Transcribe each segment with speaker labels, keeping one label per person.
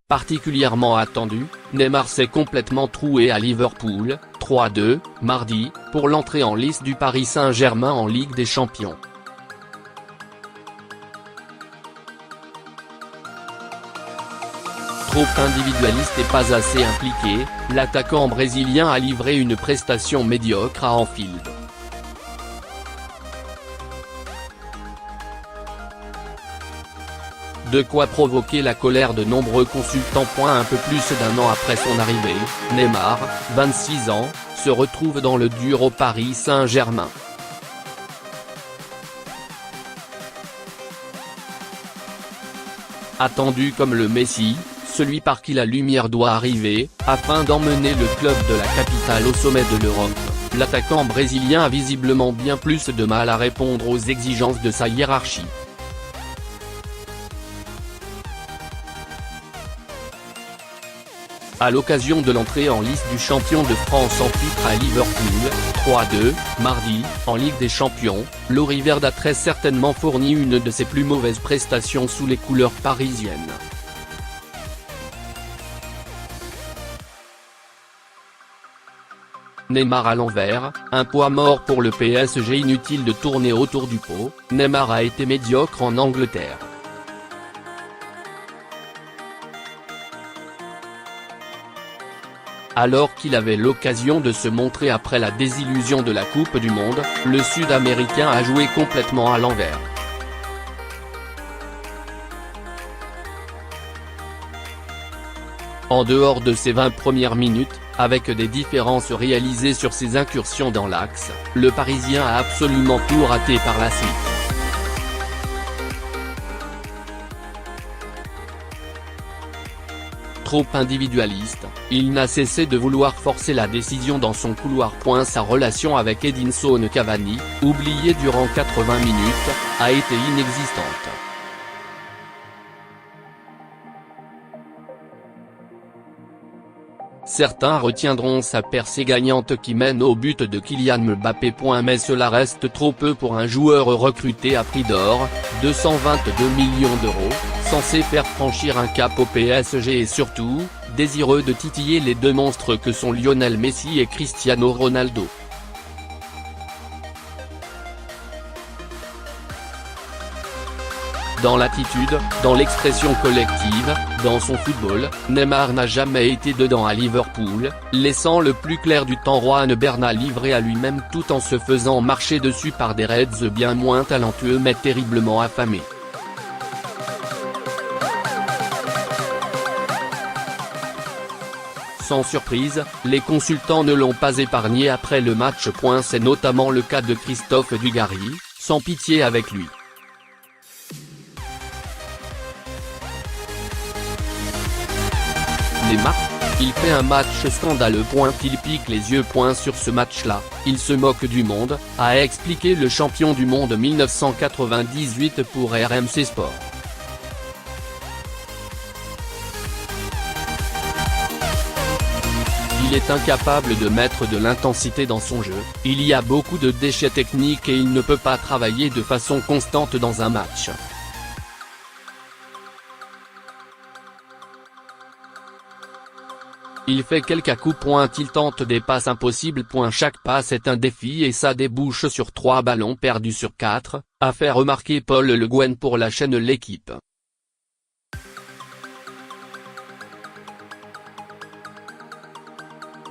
Speaker 1: Particulièrement attendu, Neymar s'est complètement troué à Liverpool, 3-2, mardi, pour l'entrée en lice du Paris Saint-Germain en Ligue des Champions. Trop individualiste et pas assez impliqué, l'attaquant brésilien a livré une prestation médiocre à Anfield. De quoi provoquer la colère de nombreux consultants. Un peu plus d'un an après son arrivée, Neymar, 26 ans, se retrouve dans le dur au Paris Saint-Germain. Attendu comme le Messi, celui par qui la lumière doit arriver, afin d'emmener le club de la capitale au sommet de l'Europe, l'attaquant brésilien a visiblement bien plus de mal à répondre aux exigences de sa hiérarchie. À l'occasion de l'entrée en lice du champion de France en titre à Liverpool, 3-2, mardi, en Ligue des Champions, l'Auriverde a très certainement fourni une de ses plus mauvaises prestations sous les couleurs parisiennes. Neymar à l'envers, un poids mort pour le PSG. Inutile de tourner autour du pot, Neymar a été médiocre en Angleterre. Alors qu'il avait l'occasion de se montrer après la désillusion de la Coupe du Monde, le Sud-Américain a joué complètement à l'envers. En dehors de ses 20 premières minutes, avec des différences réalisées sur ses incursions dans l'axe, le Parisien a absolument tout raté par la suite. Trop individualiste, il n'a cessé de vouloir forcer la décision dans son couloir. Sa relation avec Edinson Cavani, oublié durant 80 minutes, a été inexistante. Certains retiendront sa percée gagnante qui mène au but de Kylian Mbappé. Mais cela reste trop peu pour un joueur recruté à prix d'or, 222 millions d'euros, censé faire franchir un cap au PSG et surtout, désireux de titiller les deux monstres que sont Lionel Messi et Cristiano Ronaldo. Dans l'attitude, dans l'expression collective, dans son football, Neymar n'a jamais été dedans à Liverpool, laissant le plus clair du temps Juan Bernat livré à lui-même tout en se faisant marcher dessus par des Reds bien moins talentueux mais terriblement affamés. Sans surprise, les consultants ne l'ont pas épargné après le match. C'est notamment le cas de Christophe Dugarry, sans pitié avec lui. Neymar, il fait un match scandaleux. Il pique les yeux. Sur ce match-là, il se moque du monde, a expliqué le champion du monde 1998 pour RMC Sport. Il est incapable de mettre de l'intensité dans son jeu, il y a beaucoup de déchets techniques et il ne peut pas travailler de façon constante dans un match. Il fait quelques coups. Il tente des passes impossibles. Chaque passe est un défi et ça débouche sur 3 ballons perdus sur 4, a fait remarquer Paul Le Guen pour la chaîne L'Équipe.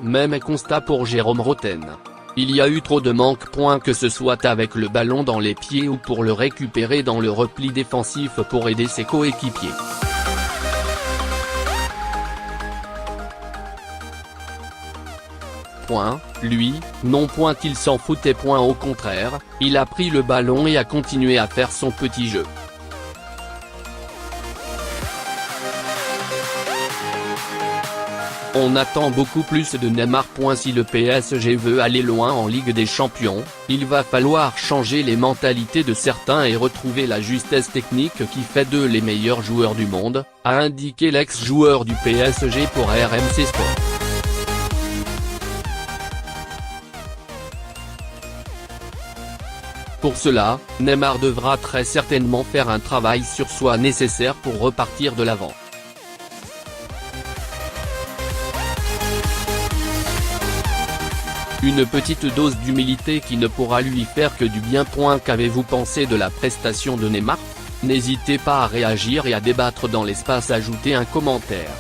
Speaker 1: Même constat pour Jérôme Roten. Il y a eu trop de manques. Que ce soit avec le ballon dans les pieds ou pour le récupérer dans le repli défensif pour aider ses coéquipiers. Lui, non. Il s'en foutait. Au contraire, il a pris le ballon et a continué à faire son petit jeu. On attend beaucoup plus de Neymar. Si le PSG veut aller loin en Ligue des Champions, il va falloir changer les mentalités de certains et retrouver la justesse technique qui fait d'eux les meilleurs joueurs du monde, a indiqué l'ex-joueur du PSG pour RMC Sport. Pour cela, Neymar devra très certainement faire un travail sur soi nécessaire pour repartir de l'avant. Une petite dose d'humilité qui ne pourra lui faire que du bien. Qu'avez-vous pensé de la prestation de Neymar? N'hésitez pas à réagir et à débattre dans l'espace. Ajoutez un commentaire.